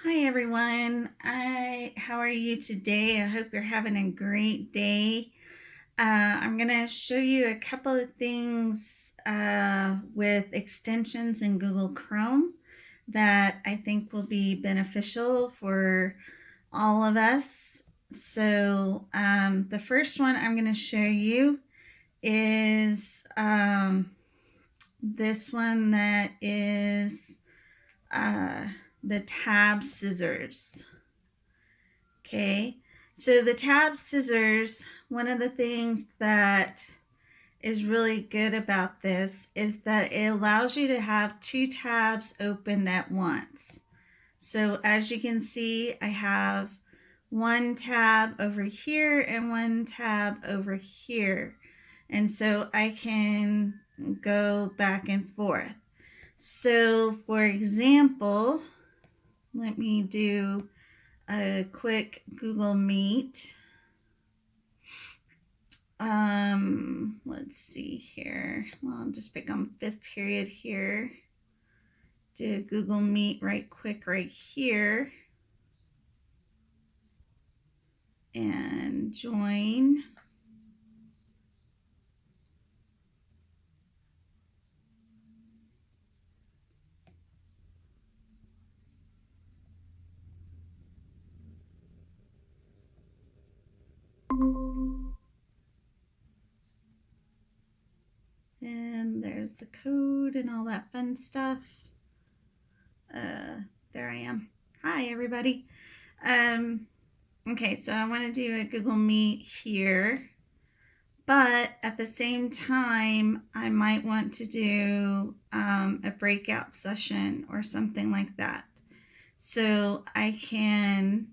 Hi everyone. How are you today? I hope you're having a great day. I'm going to show you a couple of things with extensions in Google Chrome that I think will be beneficial for all of us. So the first one I'm going to show you is this one that is the tab scissors. Okay, so the tab scissors, one of the things that is really good about this is that it allows you to have two tabs open at once. So as you can see, I have one tab over here and one tab over here. And so I can go back and forth. So for example, let me do a quick Google Meet. Let's see here. Well, I'll just pick on 5th period here. Do Google Meet right quick right here. And join. And there's the code and all that fun stuff. There I am. Hi, everybody. Okay, so I want to do a Google Meet here, but at the same time, I might want to do a breakout session or something like that. So I can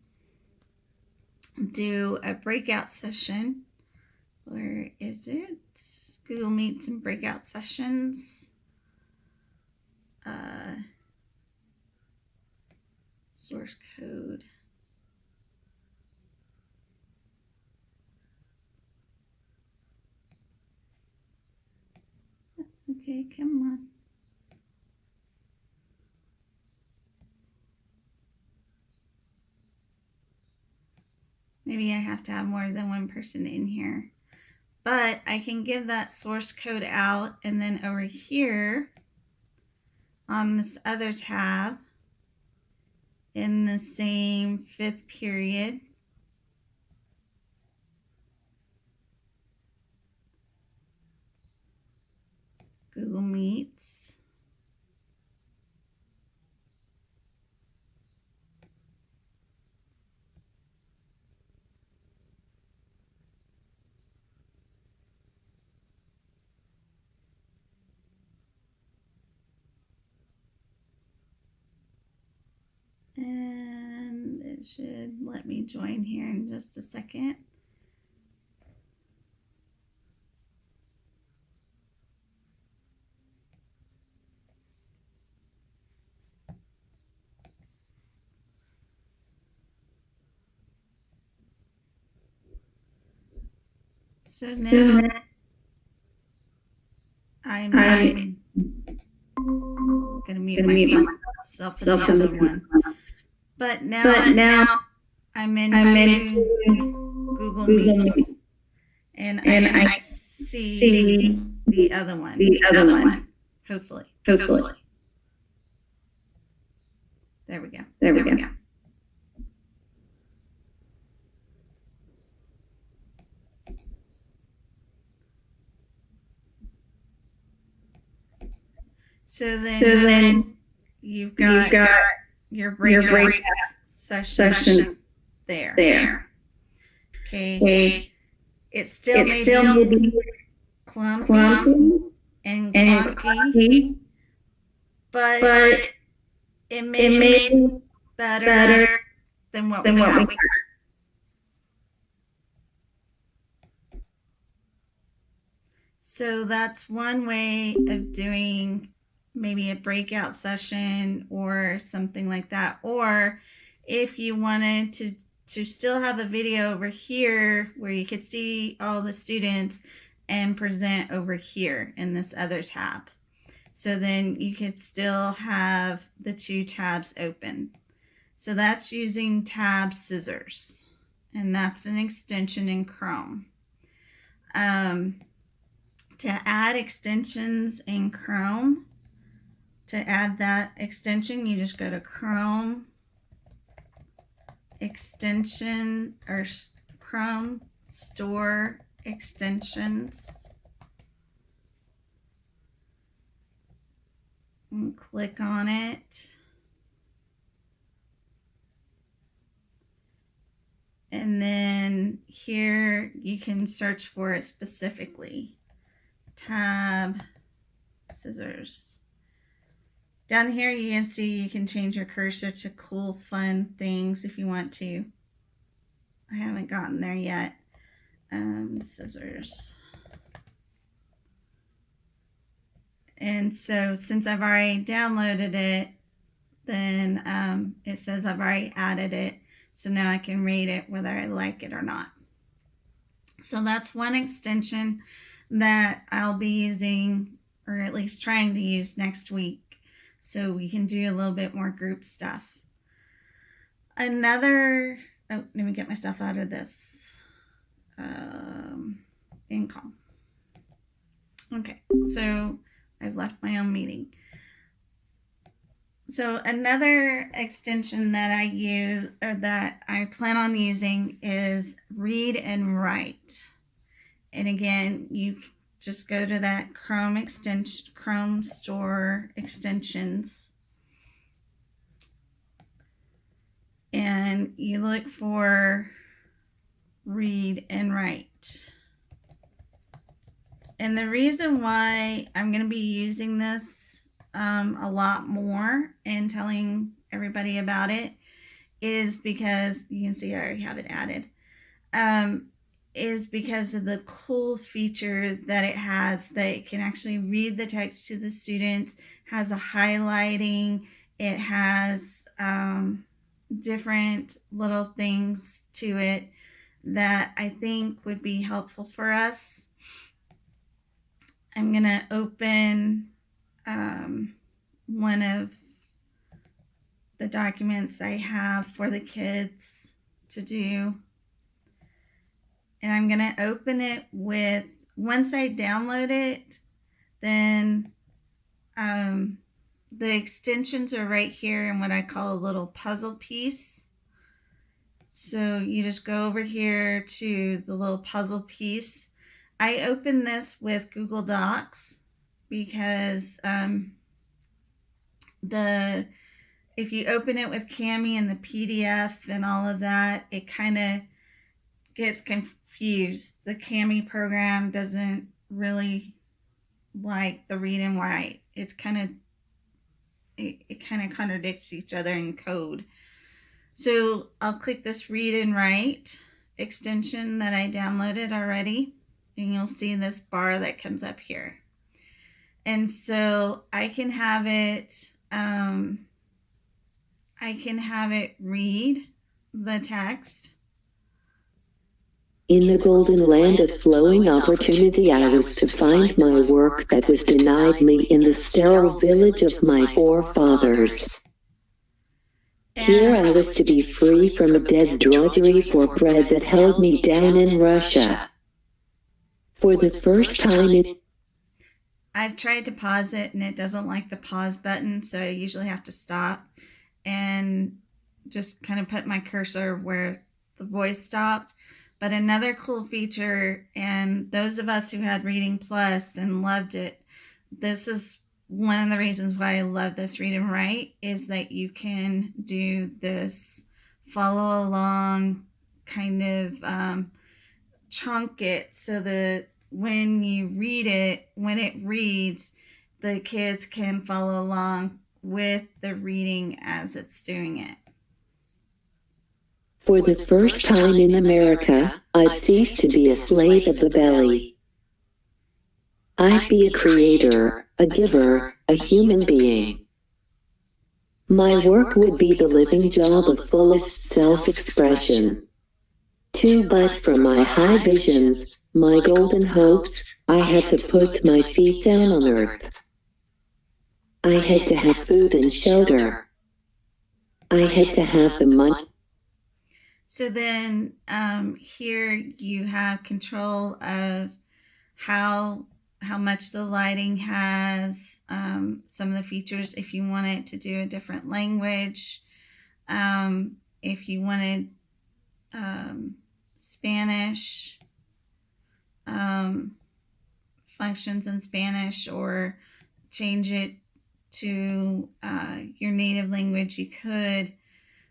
do a breakout session. Where is it? Google Meets and breakout sessions. Source code. Okay, come on. Maybe I have to have more than one person in here. But I can give that source code out, and then over here on this other tab in the same 5th period, Google Meets. And it should let me join here in just a second. So now I'm going to mute myself for the other one. But now I'm into Google Meets, and I see the other one. Hopefully. There we go. So then you've got your breakout session there. Okay. It still may be clumpy and clunky, but it may be better than what we have. So that's one way of doing maybe a breakout session or something like that. Or if you wanted to still have a video over here where you could see all the students and present over here in this other tab. So then you could still have the two tabs open. So that's using tab scissors, and that's an extension in Chrome. To add extensions in Chrome, to add that extension, you just go to Chrome extension or Chrome store extensions and click on it. And then here you can search for it specifically. Tab scissors. Down here you can see you can change your cursor to cool, fun things if you want to. I haven't gotten there yet. Scissors. And so since I've already downloaded it, then it says I've already added it. So now I can read it whether I like it or not. So that's one extension that I'll be using, or at least trying to use next week, so we can do a little bit more group stuff. Another, oh, let me get myself out of this income. Okay, so I've left my own meeting. So another extension that I use, or that I plan on using, is read and write. And again, you just go to that Chrome extension, Chrome store extensions, and you look for read and write. And the reason why I'm going to be using this a lot more and telling everybody about it is because you can see I already have it added. Is because of the cool feature that it has, that it can actually read the text to the students, has a highlighting, it has different little things to it that I think would be helpful for us. I'm going to open one of the documents I have for the kids to do. And I'm going to open it with, once I download it, then the extensions are right here in what I call a little puzzle piece. So you just go over here to the little puzzle piece. I open this with Google Docs because if you open it with Cami and the PDF and all of that, it kind of gets confused. The Cami program doesn't really like the read and write. It kind of contradicts each other in code. So I'll click this read and write extension that I downloaded already, and you'll see this bar that comes up here. And so I can have it read the text. In the golden land of flowing opportunity, I was to find my work that was denied me in the sterile village of my forefathers. Here I was to be free from a dead drudgery for bread that held me down in Russia. For the first time I've tried to pause it and it doesn't like the pause button, so I usually have to stop and just kind of put my cursor where the voice stopped. But another cool feature, and those of us who had Reading Plus and loved it, this is one of the reasons why I love this read and write, is that you can do this follow along kind of chunk it, so that when you read it, when it reads, the kids can follow along with the reading as it's doing it. For the first time in America, I'd cease to be a slave of the belly. I'd be a creator, a giver, a human being. My work would be the living job of fullest self-expression. But for my high visions, my golden hopes, I had to put my feet down on earth. I had to have food and shelter. I had to have the money. So then here you have control of how much the lighting has, some of the features if you want it to do a different language, if you wanted Spanish, functions in Spanish, or change it to your native language, you could.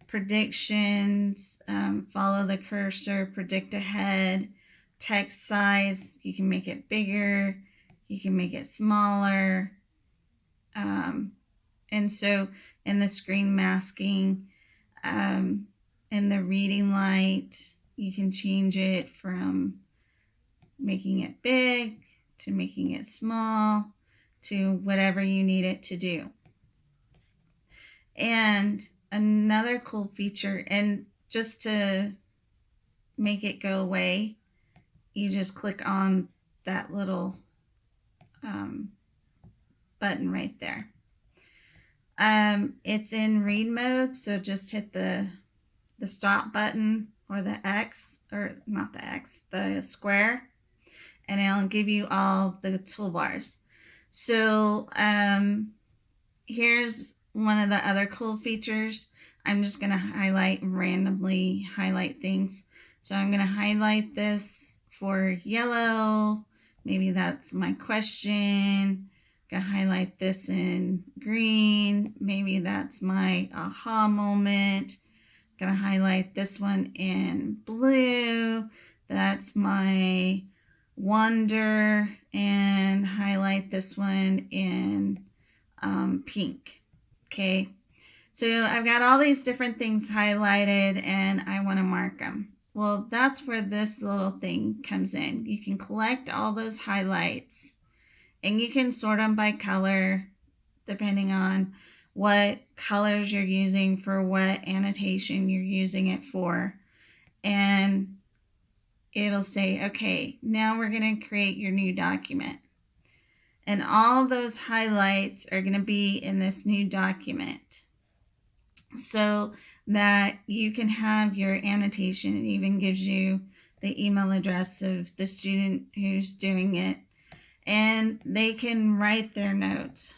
Predictions, follow the cursor, predict ahead. Text size, you can make it bigger, you can make it smaller. And so in the screen masking, in the reading light, you can change it from making it big to making it small to whatever you need it to do. And another cool feature, and just to make it go away, you just click on that little button right there. It's in read mode, so just hit the stop button, or the X, or not the X, the square, and it'll give you all the toolbars. So here's one of the other cool features. I'm just going to randomly highlight things. So I'm going to highlight this for yellow. Maybe that's my question. I'm going to highlight this in green. Maybe that's my aha moment. I'm going to highlight this one in blue. That's my wonder. And highlight this one in pink. Okay, so I've got all these different things highlighted and I want to mark them. Well, that's where this little thing comes in. You can collect all those highlights and you can sort them by color depending on what colors you're using for what annotation you're using it for. And it'll say, okay, now we're going to create your new document. And all those highlights are going to be in this new document so that you can have your annotation. It even gives you the email address of the student who's doing it, and they can write their notes.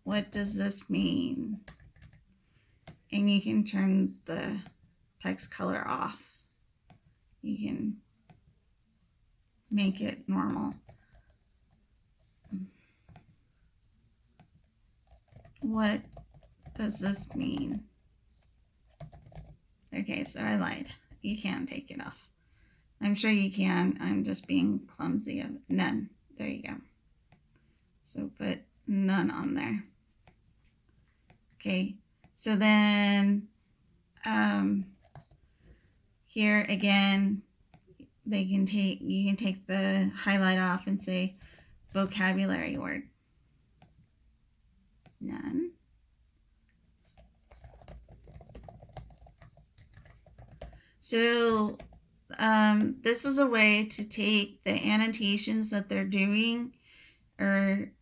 What does this mean? And you can turn the text color off. You can make it normal. What does this mean? Okay, so I lied. You can't take it off. I'm sure you can. I'm just being clumsy. Of none. There you go. So put none on there. Okay, so then here again, you can take the highlight off and say vocabulary word. None. So this is a way to take the annotations that they're doing, or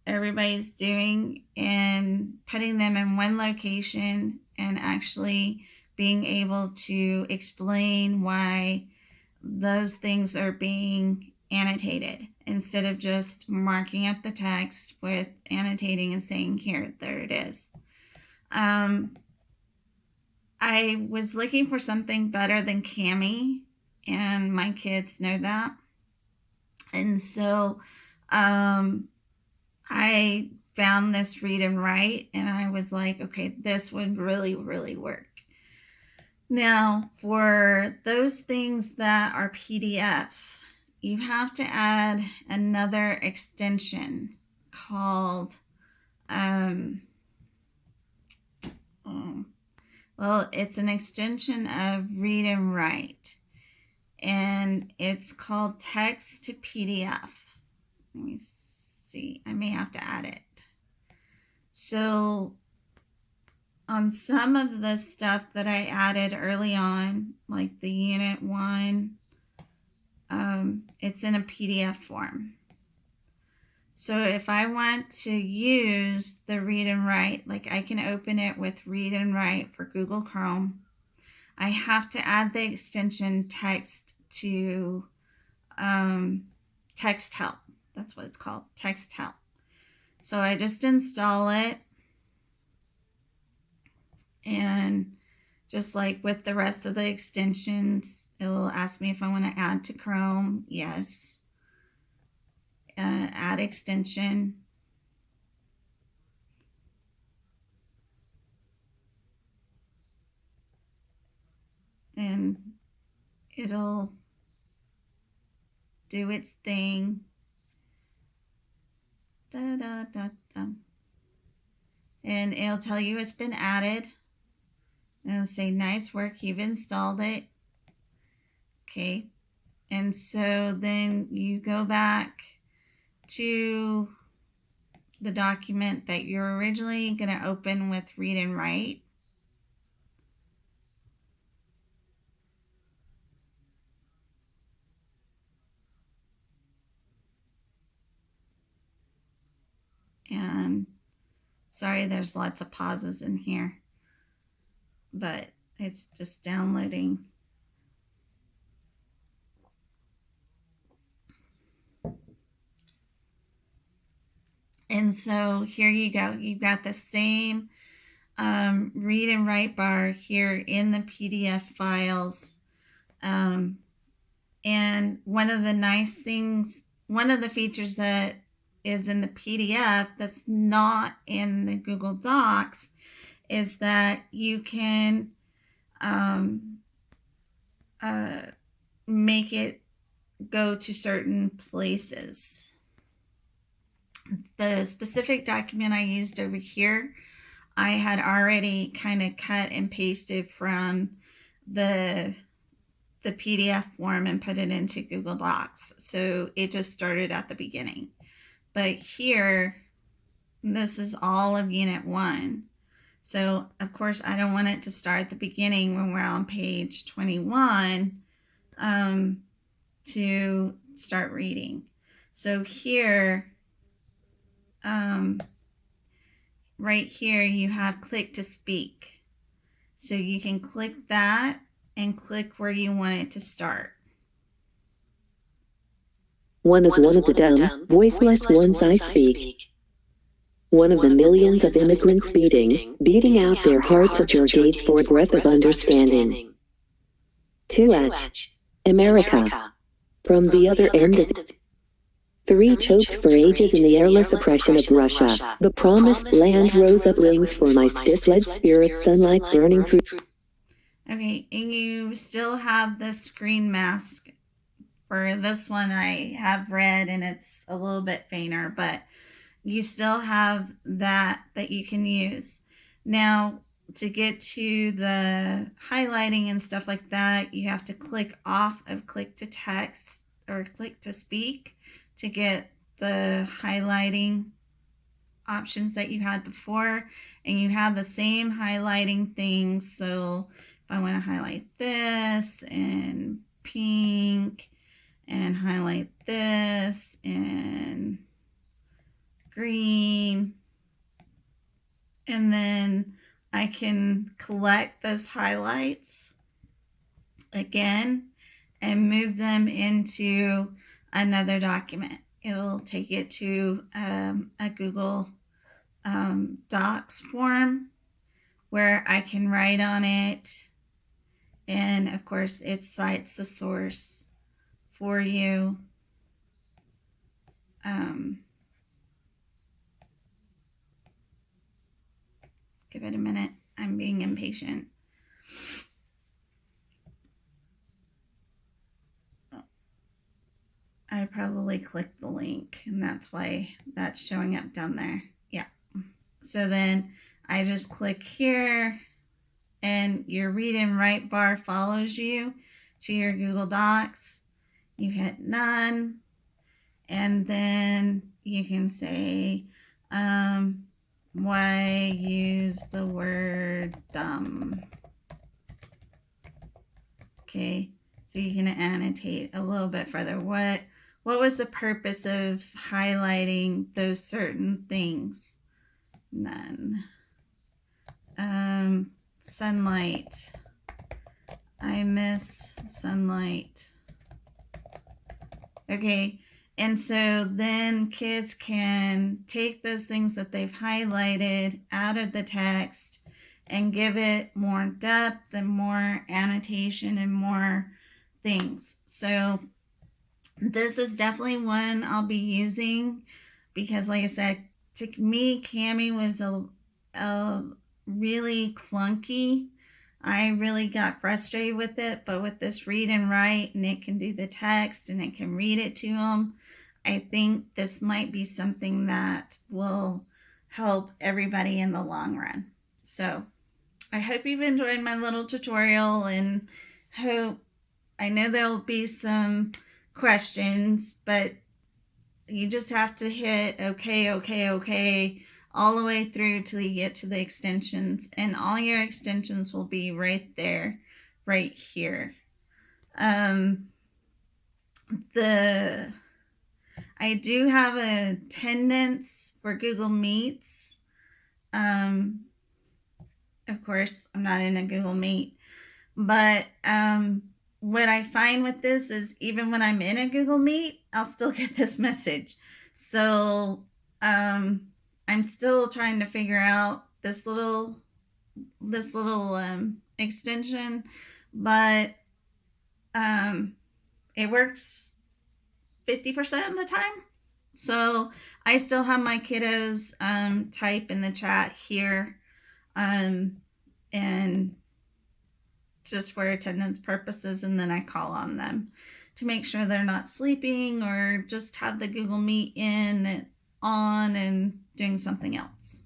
everybody's doing, and putting them in one location and actually being able to explain why those things are being annotated instead of just marking up the text with annotating and saying, here, there it is. I was looking for something better than Cami, and my kids know that. And so I found this read and write, and I was like, okay, this would really, really work. Now, for those things that are PDF, you have to add another extension called, it's an extension of read and write, and it's called text to PDF. Let me see, I may have to add it. So on some of the stuff that I added early on, like the Unit 1, it's in a PDF form. So if I want to use the read and write, like I can open it with read and write for Google Chrome. I have to add the extension text to Texthelp. That's what it's called, Texthelp. So I just install it, and just like with the rest of the extensions, it'll ask me if I want to add to Chrome. Yes. Add extension. And it'll do its thing. Da, da, da, da. And it'll tell you it's been added. And it'll say, nice work, you've installed it. Okay. And so then you go back to the document that you're originally going to open with read and write. And sorry, there's lots of pauses in here, but it's just downloading. And so here you go. You've got the same read and write bar here in the PDF files. And one of the nice things, one of the features that is in the PDF that's not in the Google Docs is that you can make it go to certain places. The specific document I used over here, I had already kind of cut and pasted from the PDF form and put it into Google Docs. So it just started at the beginning. But here, this is all of Unit 1. So, of course, I don't want it to start at the beginning when we're on page 21 to start reading. So here, right here, you have click to speak. So you can click that and click where you want it to start. One is one of the dumb, voiceless ones I speak. One of the millions of immigrants beating out their hearts at your gates for a breath of understanding. 2H, America. From the other end of 3 choked for ages in the airless oppression of Russia. The promised land rose up wings for my stiff-lead spirit, sunlight burning through. Okay, and you still have the screen mask. For this one, I have red and it's a little bit fainter, but you still have that you can use. Now, to get to the highlighting and stuff like that, you have to click off of click to text or click to speak to get the highlighting options that you had before. And you have the same highlighting things. So if I want to highlight this and pink and highlight this and green, and then I can collect those highlights again and move them into another document. It'll take it to a Google Docs form where I can write on it, and of course it cites the source for you. Give it a minute. I'm being impatient. I probably clicked the link, and that's why that's showing up down there. Yeah. So then I just click here, and your read and write bar follows you to your Google Docs. You hit none, and then you can say, why use the word dumb? Okay, so you can annotate a little bit further. What what was the purpose of highlighting those certain things? None. Sunlight. I miss sunlight. Okay, and so then kids can take those things that they've highlighted out of the text and give it more depth and more annotation and more things. So this is definitely one I'll be using because, like I said, to me, Cami was a really clunky. I really got frustrated with it, but with this read and write, and it can do the text and it can read it to them, I think this might be something that will help everybody in the long run. So I hope you've enjoyed my little tutorial, and I know there'll be some questions, but you just have to hit okay all the way through till you get to the extensions, and all your extensions will be right there, right here. I do have a attendance for Google Meets. Of course, I'm not in a Google Meet, but what I find with this is even when I'm in a Google Meet, I'll still get this message. So I'm still trying to figure out this little extension, but it works 50% of the time. So I still have my kiddos type in the chat here, and just for attendance purposes, and then I call on them to make sure they're not sleeping or just have the Google Meet on and doing something else.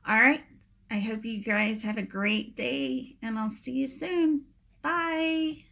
All right, I hope you guys have a great day, and I'll see you soon. Bye.